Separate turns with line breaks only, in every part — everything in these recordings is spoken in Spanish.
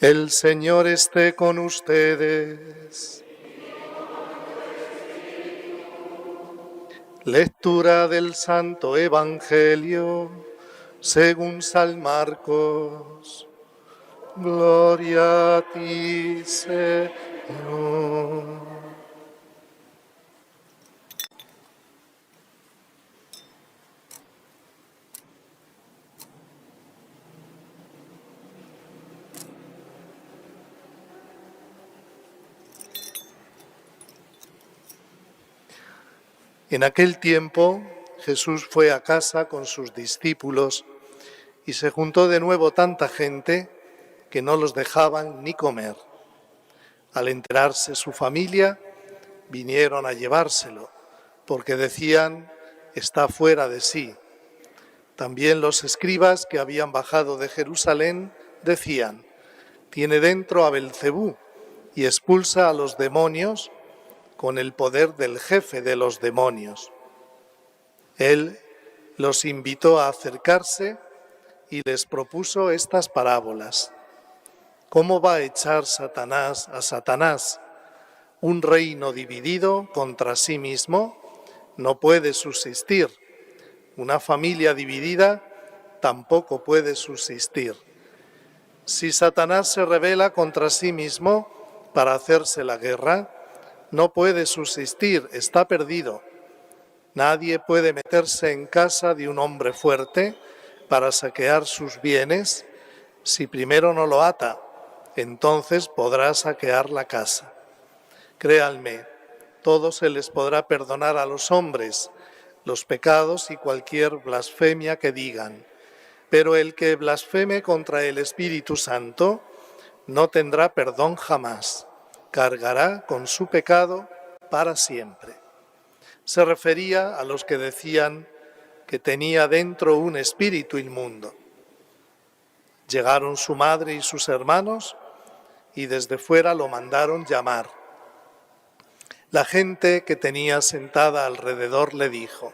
El Señor esté con ustedes. Lectura del Santo Evangelio según San Marcos. Gloria a ti, Señor. En aquel tiempo Jesús fue a casa con sus discípulos y se juntó de nuevo tanta gente que no los dejaban ni comer. Al enterarse su familia, vinieron a llevárselo, porque decían, está fuera de sí. También los escribas que habían bajado de Jerusalén decían, tiene dentro a Belcebú y expulsa a los demonios con el poder del jefe de los demonios. Él los invitó a acercarse y les propuso estas parábolas. ¿Cómo va a echar Satanás a Satanás? Un reino dividido contra sí mismo no puede subsistir. Una familia dividida tampoco puede subsistir. Si Satanás se rebela contra sí mismo para hacerse la guerra, no puede subsistir, está perdido. Nadie puede meterse en casa de un hombre fuerte para saquear sus bienes. Si primero no lo ata, entonces podrá saquear la casa. Créanme, todo se les podrá perdonar a los hombres, los pecados y cualquier blasfemia que digan. Pero el que blasfeme contra el Espíritu Santo no tendrá perdón jamás, cargará con su pecado para siempre. Se refería a los que decían que tenía dentro un espíritu inmundo. Llegaron su madre y sus hermanos y desde fuera lo mandaron llamar. La gente que tenía sentada alrededor le dijo,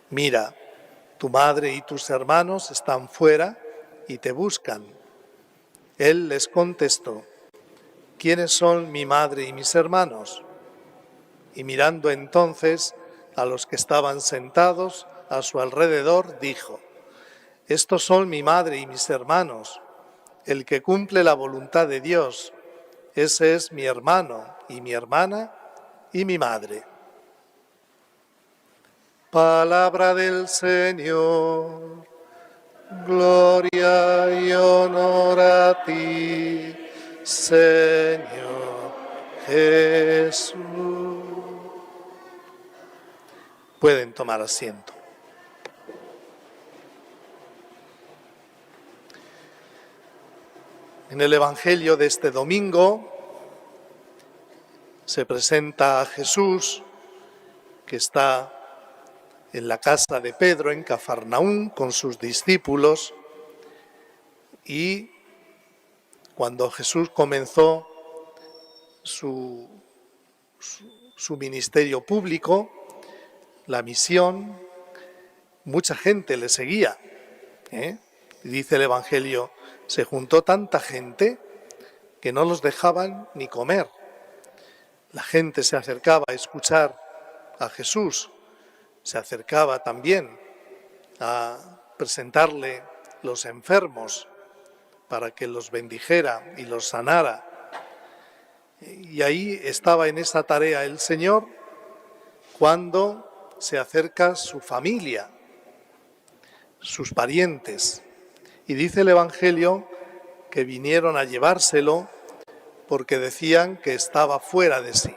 mira, tu madre y tus hermanos están fuera y te buscan. Él les contestó, ¿quiénes son mi madre y mis hermanos? Y mirando entonces a los que estaban sentados a su alrededor, dijo, estos son mi madre y mis hermanos. El que cumple la voluntad de Dios, ese es mi hermano y mi hermana y mi madre. Palabra del Señor. Gloria y honor a ti, Señor Jesús. Pueden tomar asiento. En el Evangelio de este domingo se presenta a Jesús, que está en la casa de Pedro, en Cafarnaúm, con sus discípulos, y cuando Jesús comenzó su ministerio público, la misión, mucha gente le seguía. Dice el Evangelio, se juntó tanta gente que no los dejaban ni comer. La gente se acercaba a escuchar a Jesús, se acercaba también a presentarle los enfermos para que los bendijera y los sanara. Y ahí estaba en esa tarea el Señor cuando se acerca su familia, sus parientes. Y dice el Evangelio que vinieron a llevárselo porque decían que estaba fuera de sí.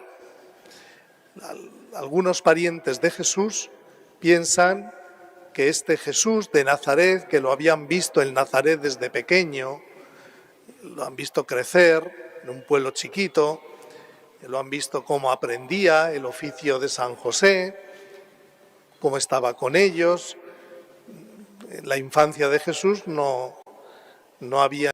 Algunos parientes de Jesús piensan que este Jesús de Nazaret, que lo habían visto en Nazaret desde pequeño, lo han visto crecer en un pueblo chiquito, lo han visto cómo aprendía el oficio de San José, cómo estaba con ellos. En la infancia de Jesús no había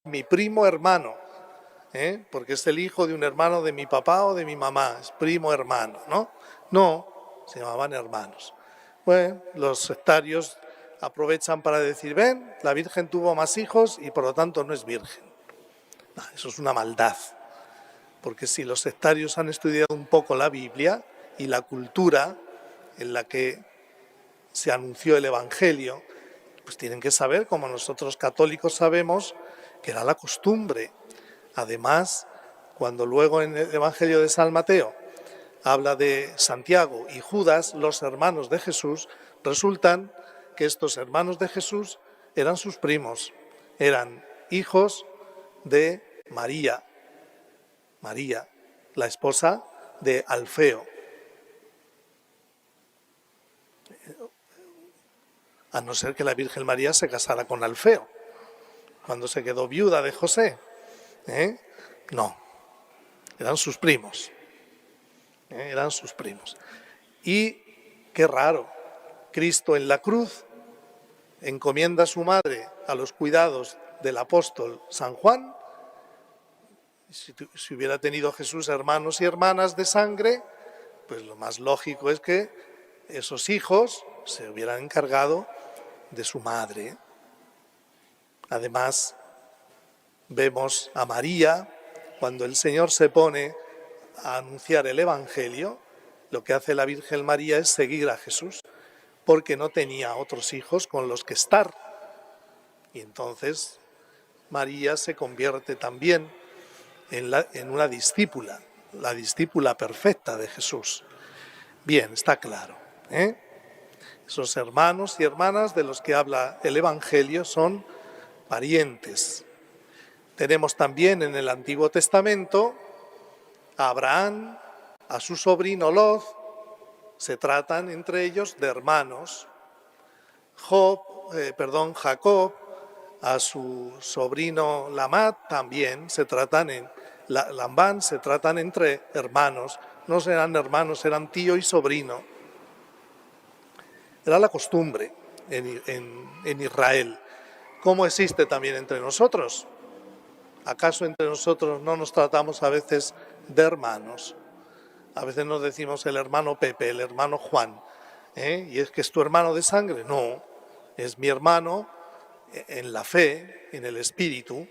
mi primo hermano, porque es el hijo de un hermano de mi papá o de mi mamá, es primo hermano, ¿no? No, se llamaban hermanos. Bueno, los sectarios aprovechan para decir, ven, la Virgen tuvo más hijos y por lo tanto no es virgen. No, eso es una maldad, porque si los sectarios han estudiado un poco la Biblia y la cultura en la que se anunció el Evangelio, pues tienen que saber, como nosotros católicos sabemos, que era la costumbre. Además, cuando luego en el Evangelio de San Mateo habla de Santiago y Judas, los hermanos de Jesús, resultan que estos hermanos de Jesús eran sus primos, eran hijos de María, la esposa de Alfeo. A no ser que la Virgen María se casara con Alfeo, cuando se quedó viuda de José. No, eran sus primos. Eran sus primos. Y qué raro, Cristo en la cruz encomienda a su madre a los cuidados del apóstol San Juan. Si hubiera tenido Jesús hermanos y hermanas de sangre, pues lo más lógico es que esos hijos se hubieran encargado de su madre. Además, vemos a María, cuando el Señor se pone a anunciar el Evangelio, lo que hace la Virgen María es seguir a Jesús, porque no tenía otros hijos con los que estar. Y entonces María se convierte también en una discípula, la discípula perfecta de Jesús. Bien, está claro. Esos hermanos y hermanas de los que habla el Evangelio son parientes. Tenemos también en el Antiguo Testamento a Abraham, a su sobrino Lot, se tratan entre ellos de hermanos. Jacob, a su sobrino Lamat también se tratan Labán, se tratan entre hermanos. No serán hermanos, eran tío y sobrino. Era la costumbre en Israel. ¿Cómo existe también entre nosotros? ¿Acaso entre nosotros no nos tratamos a veces de hermanos? A veces nos decimos el hermano Pepe, el hermano Juan. ¿Y es que es tu hermano de sangre? No, es mi hermano en la fe, en el espíritu.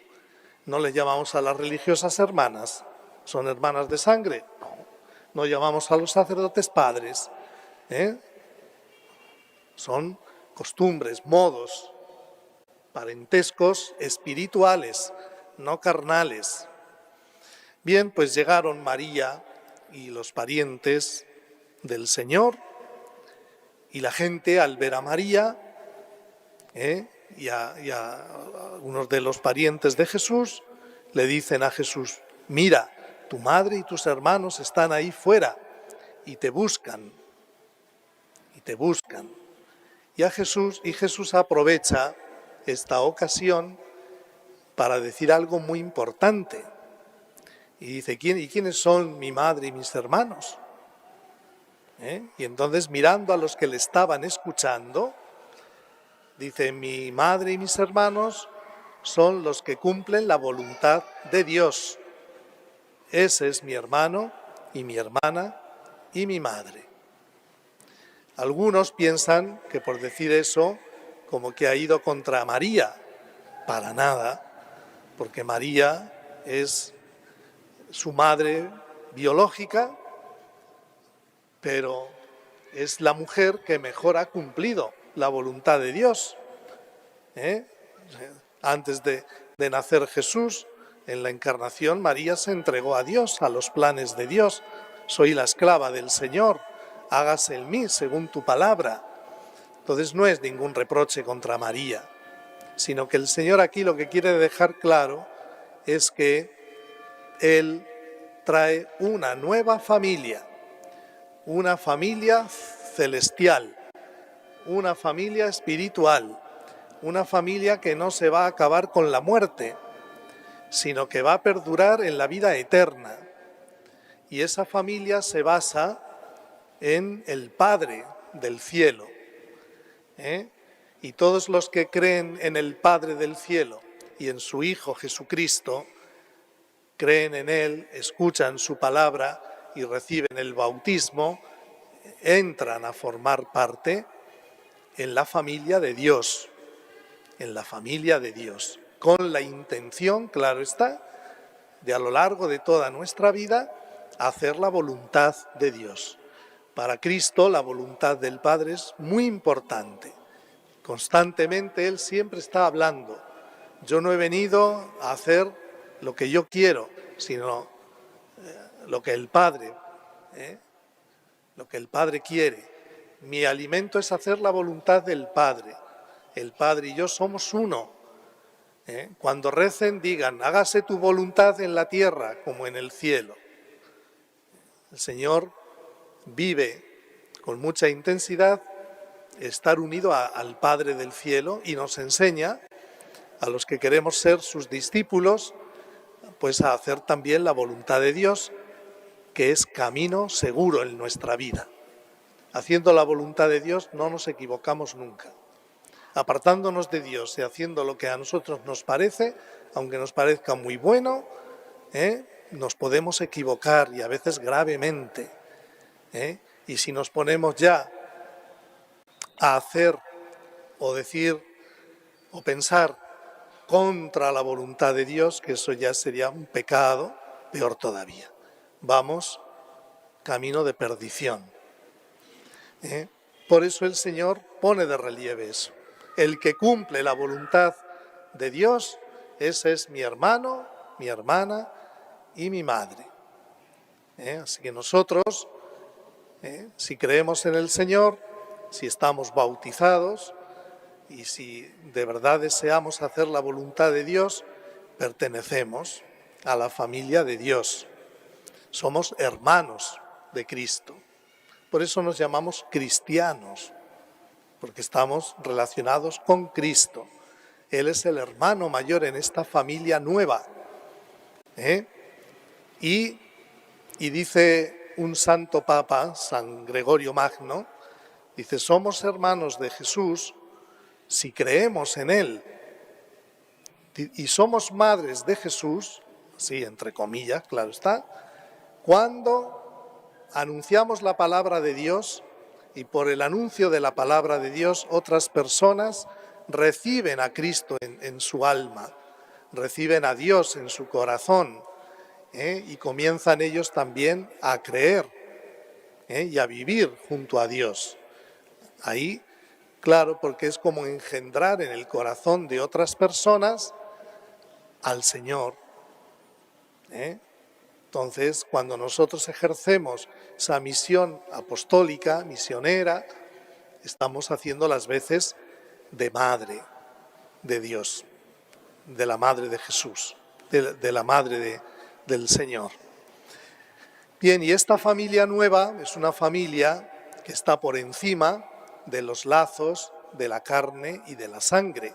No le llamamos a las religiosas hermanas. ¿Son hermanas de sangre? No. No llamamos a los sacerdotes padres. Son costumbres, modos, parentescos espirituales, no carnales. Bien, pues llegaron María y los parientes del Señor, y la gente al ver a María y a algunos de los parientes de Jesús, le dicen a Jesús, mira, tu madre y tus hermanos están ahí fuera y te buscan. Y Jesús aprovecha esta ocasión para decir algo muy importante. Y dice, ¿quiénes son mi madre y mis hermanos? Y entonces, mirando a los que le estaban escuchando, dice, mi madre y mis hermanos son los que cumplen la voluntad de Dios. Ese es mi hermano y mi hermana y mi madre. Algunos piensan que por decir eso, como que ha ido contra María. Para nada, porque María es su madre biológica, pero es la mujer que mejor ha cumplido la voluntad de Dios. Antes de nacer Jesús, en la encarnación, María se entregó a Dios, a los planes de Dios. Soy la esclava del Señor, hágase en mí según tu palabra. Entonces no es ningún reproche contra María, sino que el Señor aquí lo que quiere dejar claro es que Él trae una nueva familia, una familia celestial, una familia espiritual, una familia que no se va a acabar con la muerte, sino que va a perdurar en la vida eterna. Y esa familia se basa en el Padre del cielo. Y todos los que creen en el Padre del cielo y en su Hijo Jesucristo, creen en Él, escuchan su palabra y reciben el bautismo, entran a formar parte en la familia de Dios, con la intención, claro está, de a lo largo de toda nuestra vida hacer la voluntad de Dios. Para Cristo la voluntad del Padre es muy importante. Constantemente Él siempre está hablando. Yo no he venido a hacer lo que yo quiero, sino lo que el Padre quiere. Mi alimento es hacer la voluntad del Padre. El Padre y yo somos uno. Cuando recen, digan, hágase tu voluntad en la tierra como en el cielo. El Señor vive con mucha intensidad estar unido al Padre del cielo y nos enseña, a los que queremos ser sus discípulos, pues a hacer también la voluntad de Dios, que es camino seguro en nuestra vida. Haciendo la voluntad de Dios no nos equivocamos nunca. Apartándonos de Dios y haciendo lo que a nosotros nos parece, aunque nos parezca muy bueno, nos podemos equivocar y a veces gravemente. Y si nos ponemos ya a hacer o decir o pensar contra la voluntad de Dios, que eso ya sería un pecado, peor todavía. Vamos camino de perdición. Por eso el Señor pone de relieve eso. El que cumple la voluntad de Dios, ese es mi hermano, mi hermana y mi madre. Así que nosotros, si creemos en el Señor, si estamos bautizados y si de verdad deseamos hacer la voluntad de Dios, pertenecemos a la familia de Dios. Somos hermanos de Cristo. Por eso nos llamamos cristianos, porque estamos relacionados con Cristo. Él es el hermano mayor en esta familia nueva. Y dice un santo papa, San Gregorio Magno, dice, somos hermanos de Jesús si creemos en Él. Y somos madres de Jesús, sí, entre comillas, claro está, cuando anunciamos la palabra de Dios y por el anuncio de la palabra de Dios otras personas reciben a Cristo en su alma, reciben a Dios en su corazón, y comienzan ellos también a creer y a vivir junto a Dios. Ahí, claro, porque es como engendrar en el corazón de otras personas al Señor. Entonces, cuando nosotros ejercemos esa misión apostólica, misionera, estamos haciendo las veces de madre de Dios, de la madre de Jesús, de la madre del Señor. Bien, y esta familia nueva es una familia que está por encima de los lazos de la carne y de la sangre.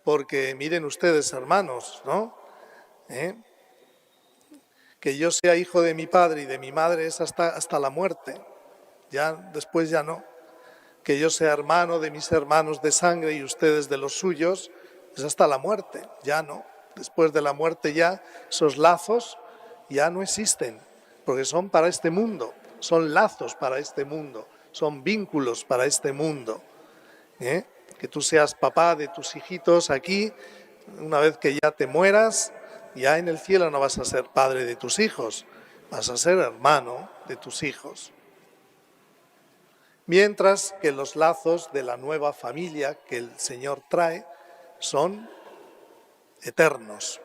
Porque miren ustedes, hermanos, ¿no? Que yo sea hijo de mi padre y de mi madre es hasta la muerte. Ya después ya no. Que yo sea hermano de mis hermanos de sangre y ustedes de los suyos es hasta la muerte. Ya no. Después de la muerte ya esos lazos ya no existen, porque son para este mundo, son lazos para este mundo, son vínculos para este mundo. Que tú seas papá de tus hijitos aquí, una vez que ya te mueras, ya en el cielo no vas a ser padre de tus hijos, vas a ser hermano de tus hijos. Mientras que los lazos de la nueva familia que el Señor trae son eternos,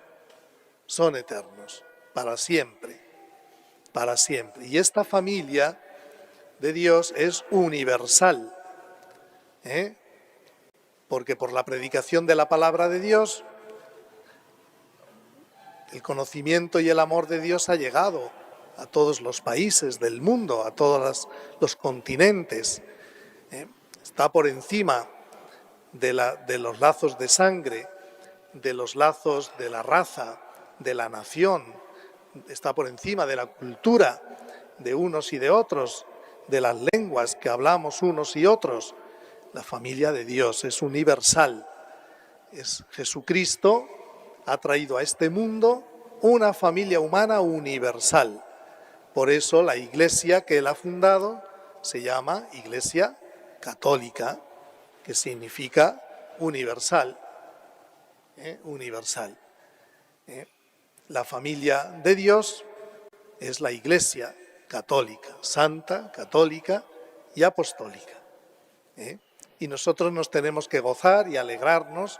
para siempre, para siempre. Y esta familia de Dios es universal, porque por la predicación de la palabra de Dios, el conocimiento y el amor de Dios ha llegado a todos los países del mundo, a todos los continentes. Está por encima de los lazos de sangre, de los lazos de la raza, de la nación, está por encima de la cultura de unos y de otros, de las lenguas que hablamos unos y otros. La familia de Dios es universal, es Jesucristo ha traído a este mundo una familia humana universal. Por eso la Iglesia que él ha fundado se llama Iglesia Católica, que significa universal. Universal. La familia de Dios es la Iglesia católica, santa, católica y apostólica. Y nosotros nos tenemos que gozar y alegrarnos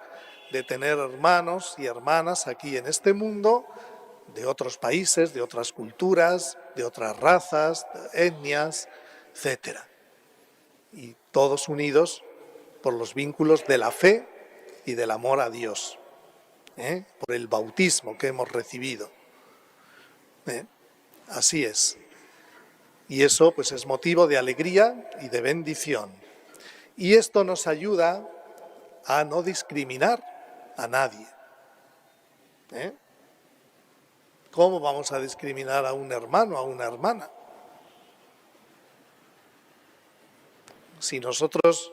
de tener hermanos y hermanas aquí en este mundo, de otros países, de otras culturas, de otras razas, etnias, etc. Y todos unidos por los vínculos de la fe y del amor a Dios, por el bautismo que hemos recibido. Así es. Y eso pues es motivo de alegría y de bendición. Y esto nos ayuda a no discriminar a nadie. ¿Cómo vamos a discriminar a un hermano, a una hermana? Si nosotros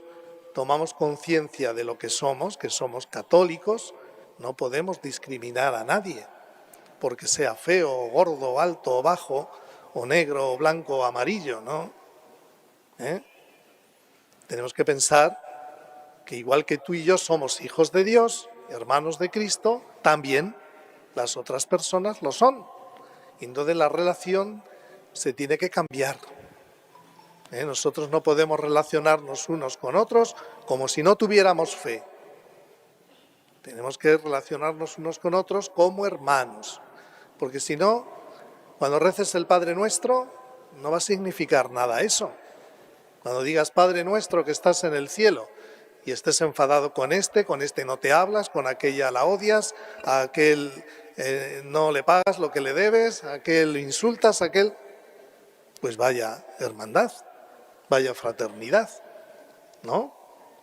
tomamos conciencia de lo que somos católicos, no podemos discriminar a nadie, porque sea feo, o gordo, o alto, o bajo, o negro, o blanco, o amarillo, ¿no? Tenemos que pensar que igual que tú y yo somos hijos de Dios, hermanos de Cristo, también las otras personas lo son. Y entonces la relación se tiene que cambiar. Nosotros no podemos relacionarnos unos con otros como si no tuviéramos fe. Tenemos que relacionarnos unos con otros como hermanos, porque si no, cuando reces el Padre Nuestro, no va a significar nada eso. Cuando digas Padre Nuestro que estás en el cielo y estés enfadado con este no te hablas, con aquella la odias, a aquel no le pagas lo que le debes, a aquel lo insultas, a aquel... Pues vaya hermandad, vaya fraternidad, ¿no?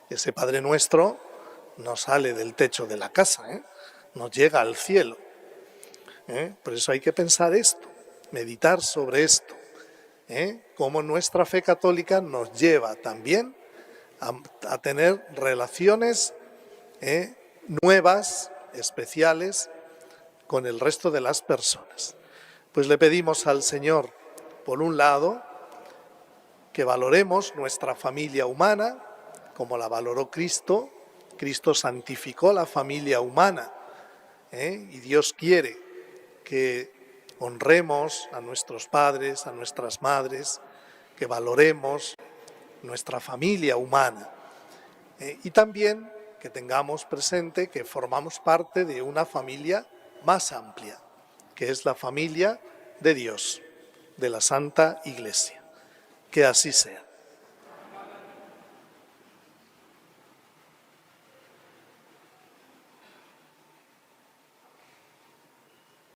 Ese Padre Nuestro no sale del techo de la casa, nos llega al cielo. Por eso hay que pensar esto, meditar sobre esto, cómo nuestra fe católica nos lleva también a tener relaciones nuevas, especiales, con el resto de las personas. Pues le pedimos al Señor, por un lado, que valoremos nuestra familia humana, como la valoró Cristo. Cristo santificó la familia humana, y Dios quiere que honremos a nuestros padres, a nuestras madres, que valoremos nuestra familia humana, y también que tengamos presente que formamos parte de una familia más amplia, que es la familia de Dios, de la Santa Iglesia. Que así sea.